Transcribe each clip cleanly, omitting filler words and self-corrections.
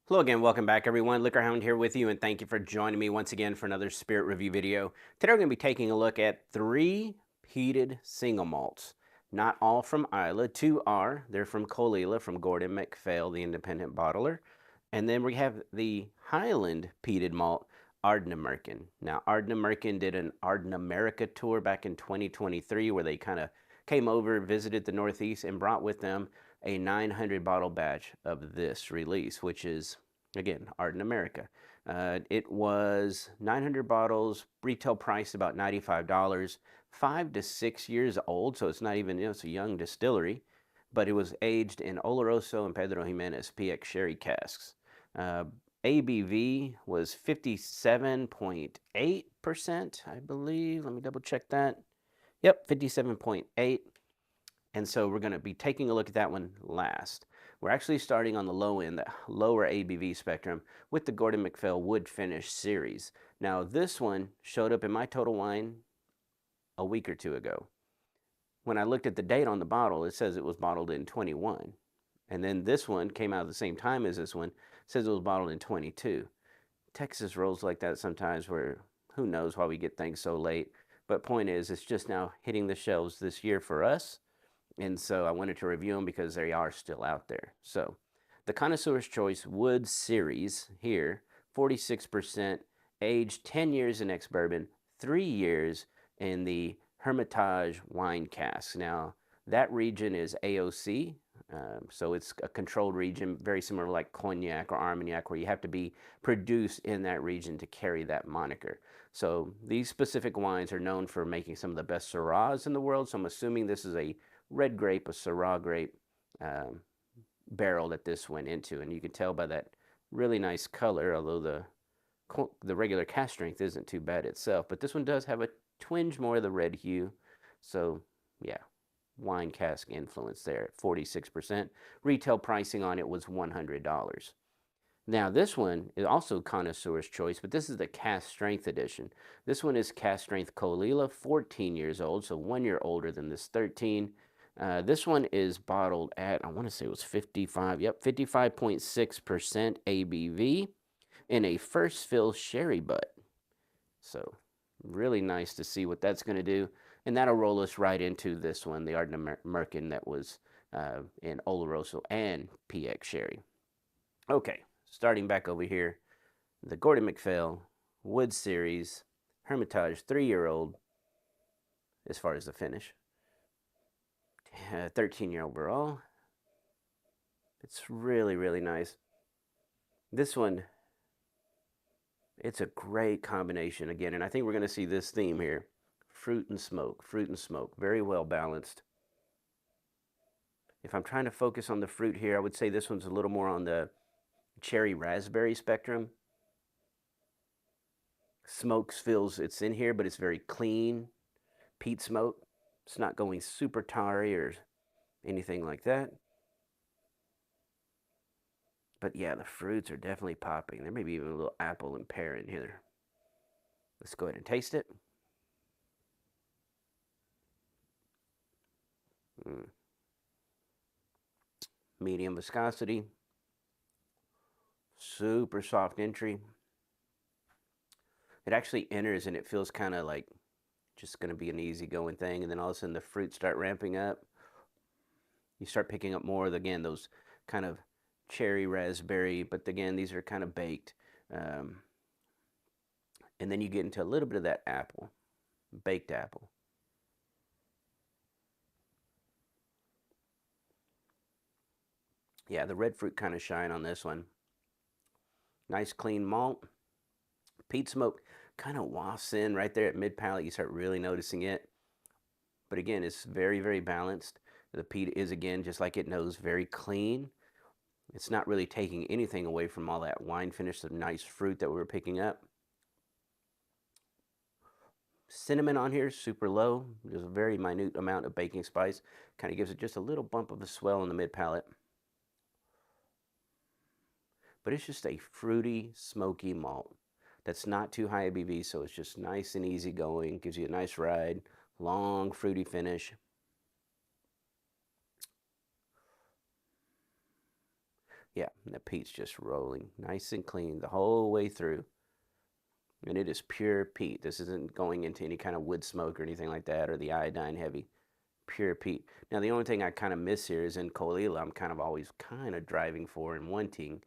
Hello again, welcome back everyone. LiquorHound here with you, and thank you for joining me once again for another spirit review video. Today we're going to be taking a look at 3 peated single malts. Not all from Islay, 2 are. They're from Caol Ila, from Gordon Macphail, the independent bottler. And then we have the Highland peated malt, ArdnAmerican. Now, ArdnAmerican did an ArdnAmerica tour back in 2023 where they kind of came over, visited the Northeast, and brought with them a 900 bottle batch of this release, which is, again, ArdnAmerica. It was 900 bottles, retail price about $95, 5 to 6 years old, so it's not even, it's a young distillery, but it was aged in Oloroso and Pedro Jimenez PX sherry casks. ABV was 57.8%, I believe. Let me double check that. Yep, 57.8. And so we're going to be taking a look at that one last. We're actually starting on the low end, the lower ABV spectrum, with the Gordon Macphail Wood-Finished series. Now this one showed up in my Total Wine a week or two ago. When I looked at the date on the bottle, it says it was bottled in 21. And then this one came out at the same time as this one, says it was bottled in 22. Texas rolls like that sometimes, where who knows why we get things so late. But point is, it's just now hitting the shelves this year for us. And so I wanted to review them because they are still out there. So the Connoisseurs Choice Wood Series here, 46%, aged 10 years in ex-bourbon, 3 years in the Hermitage wine casks. Now, that region is AOC, so it's a controlled region, very similar like Cognac or Armagnac, where you have to be produced in that region to carry that moniker. So these specific wines are known for making some of the best Syrahs in the world, so I'm assuming this is a red grape, a Syrah grape barrel that this went into. And you can tell by that really nice color, although the regular cask strength isn't too bad itself. But this one does have a twinge more of the red hue. So, yeah, wine cask influence there at 46%. Retail pricing on it was $100. Now, this one is also Connoisseur's Choice, but this is the cask strength edition. This one is cask strength Caol Ila, 14 years old, so 1 year older than this 13. This one is bottled at, I want to say it was 55.6% ABV in a first fill sherry butt. So really nice to see what that's going to do. And that'll roll us right into this one, the ArdnAmerican that was in Oloroso and PX sherry. Okay, starting back over here, the Gordon Macphail Wood Series Hermitage 3-year-old as far as the finish. 13-year overall. It's really, really nice. This one, it's a great combination again, and I think we're going to see this theme here. Fruit and smoke, very well balanced. If I'm trying to focus on the fruit here, I would say this one's a little more on the cherry raspberry spectrum. Smoke feels it's in here, but it's very clean. Peat smoke. It's not going super tarry or anything like that. But yeah, the fruits are definitely popping. There may be even a little apple and pear in here. Let's go ahead and taste it. Medium viscosity. Super soft entry. It actually enters and it feels kind of like just going to be an easygoing thing, and then all of a sudden the fruits start ramping up. You start picking up more of, again, those kind of cherry raspberry, but again, these are kind of baked. And then you get into a little bit of that apple, baked apple. Yeah, the red fruit kind of shine on this one. Nice clean malt. Peat smoke kind of wafts in right there at mid palate. You start really noticing it. But again, it's very, very balanced. The peat is, again, just like it knows, very clean. It's not really taking anything away from all that wine finish, the nice fruit that we were picking up. Cinnamon on here, super low. There's a very minute amount of baking spice. Kind of gives it just a little bump of a swell in the mid palate. But it's just a fruity, smoky malt that's not too high ABV, so it's just nice and easy going. Gives you a nice ride, long, fruity finish. Yeah, and the peat's just rolling nice and clean the whole way through. And it is pure peat. This isn't going into any kind of wood smoke or anything like that, or the iodine heavy. Pure peat. Now, the only thing I kind of miss here is in Caol Ila, I'm kind of always kind of driving for and wanting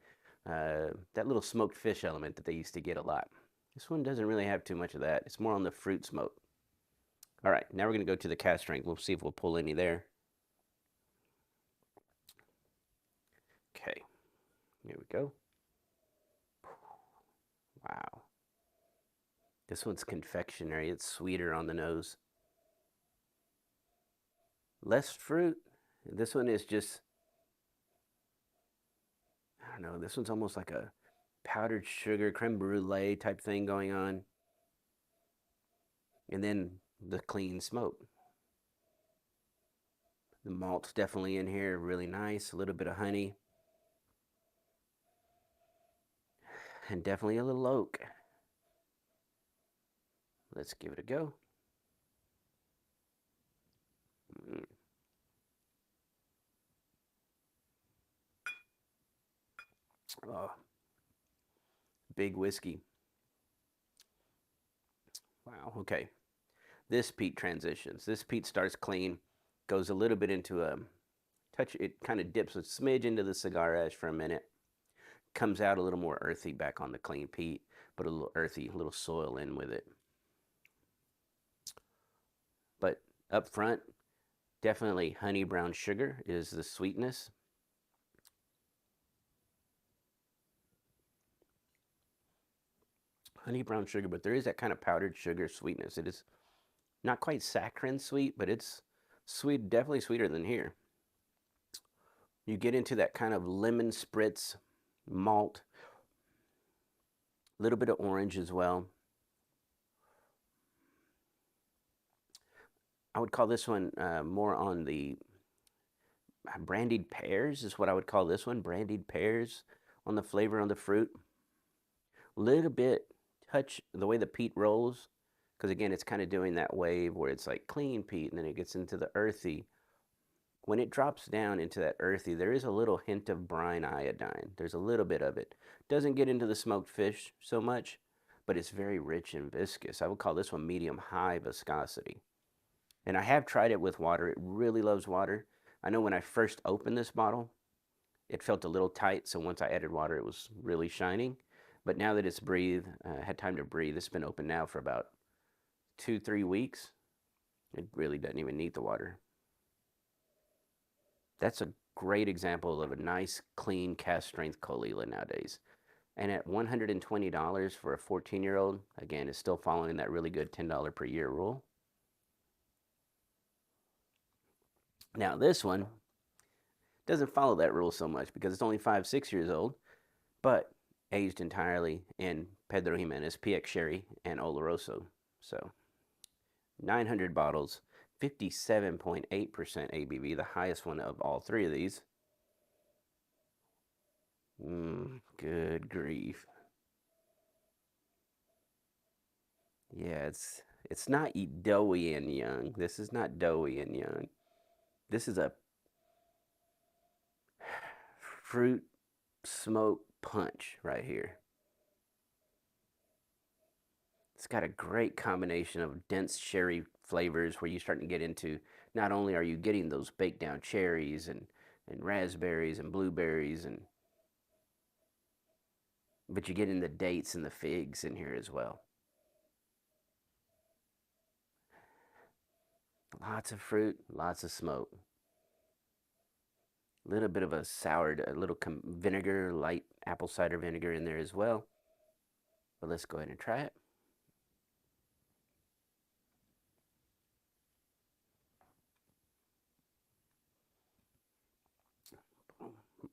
that little smoked fish element that they used to get a lot. This one doesn't really have too much of that. It's more on the fruit smoke. All right, now we're going to go to the cask strength. We'll see if we'll pull any there. Okay, here we go. Wow. This one's confectionery. It's sweeter on the nose. Less fruit. This one is just, I don't know, this one's almost like a powdered sugar, creme brulee type thing going on. And then the clean smoke. The malt's definitely in here, really nice. A little bit of honey. And definitely a little oak. Let's give it a go. Oh, big whiskey. Wow, okay. This peat transitions. This peat starts clean, goes a little bit into a touch, it kind of dips a smidge into the cigar ash for a minute, comes out a little more earthy back on the clean peat, but a little earthy, a little soil in with it. But up front, definitely honey brown sugar is the sweetness. Honey brown sugar, but there is that kind of powdered sugar sweetness. It is not quite saccharine sweet, but it's sweet, definitely sweeter than here. You get into that kind of lemon spritz malt, a little bit of orange as well. I would call this one more on the brandied pears is what I would call this one. Brandied pears on the flavor on the fruit. A little bit touch the way the peat rolls, because again, it's kind of doing that wave where it's like clean peat and then it gets into the earthy. When it drops down into that earthy, there is a little hint of brine iodine. There's a little bit of it. Doesn't get into the smoked fish so much, but it's very rich and viscous. I would call this one medium-high viscosity. And I have tried it with water. It really loves water. I know when I first opened this bottle, it felt a little tight. So once I added water, it was really shining. But now that it's had time to breathe, it's been open now for about 2-3 weeks. It really doesn't even need the water. That's a great example of a nice, clean, cask strength Caol Ila nowadays. And at $120 for a 14-year-old, again, is still following that really good $10 per year rule. Now, this one doesn't follow that rule so much because it's only 5-6 years old, but aged entirely in Pedro Jimenez, PX Sherry, and Oloroso. So, 900 bottles, 57.8% ABV, the highest one of all three of these. Good grief. Yeah, it's not doughy and young. This is not doughy and young. This is a fruit smoke punch right here. It's got a great combination of dense cherry flavors where you're starting to get into, not only are you getting those baked down cherries and raspberries and blueberries, but you're getting the dates and the figs in here as well. Lots of fruit, lots of smoke. A little bit of a soured, a little vinegar, light apple cider vinegar in there as well. But let's go ahead and try it.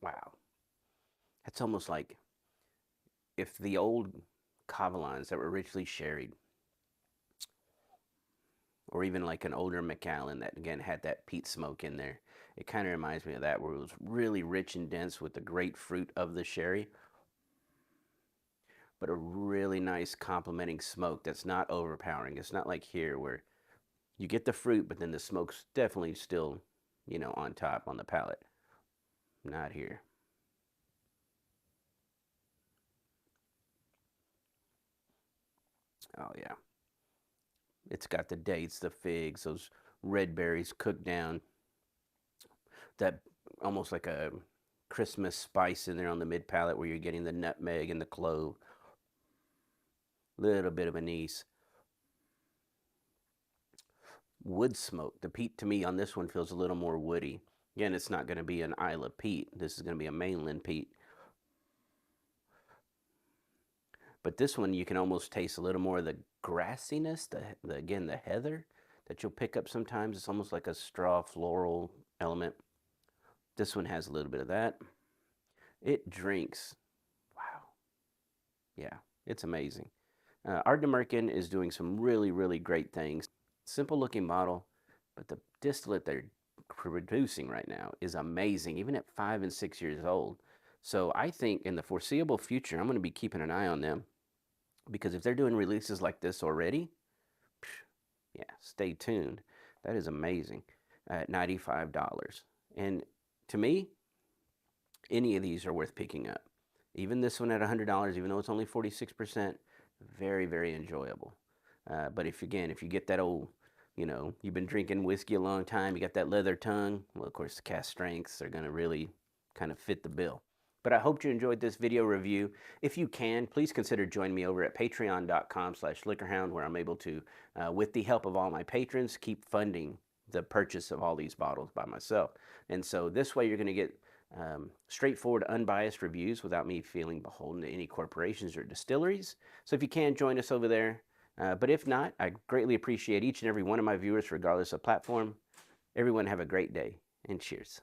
Wow. That's almost like if the old Cavalans that were richly sherried, or even like an older Macallan that again had that peat smoke in there, it kind of reminds me of that, where it was really rich and dense with the great fruit of the sherry, but a really nice complementing smoke that's not overpowering. It's not like here where you get the fruit, but then the smoke's definitely still, on top on the palate. Not here. Oh yeah. It's got the dates, the figs, those red berries cooked down. That almost like a Christmas spice in there on the mid palate where you're getting the nutmeg and the clove. Little bit of anise. Wood smoke. The peat to me on this one feels a little more woody. Again, it's not going to be an Islay peat. This is going to be a mainland peat. But this one you can almost taste a little more of the grassiness, again, the heather that you'll pick up sometimes. It's almost like a straw floral element. This one has a little bit of that. It drinks. Wow. Yeah, it's amazing. ArdnAmerican is doing some really, really great things. Simple looking bottle, but the distillate they're producing right now is amazing, even at 5 and 6 years old. So I think in the foreseeable future, I'm going to be keeping an eye on them, because if they're doing releases like this already, yeah, stay tuned. That is amazing at $95. And to me, any of these are worth picking up. Even this one at $100, even though it's only 46%, very, very enjoyable. But if you get that old, you've been drinking whiskey a long time, you got that leather tongue, well, of course, the cask strengths are going to really kind of fit the bill. But I hope you enjoyed this video review. If you can, please consider joining me over at patreon.com/LiquorHound, where I'm able to, with the help of all my patrons, keep funding the purchase of all these bottles by myself. And so this way you're going to get straightforward, unbiased reviews without me feeling beholden to any corporations or distilleries. So if you can, join us over there. But if not, I greatly appreciate each and every one of my viewers, regardless of platform. Everyone have a great day, and cheers.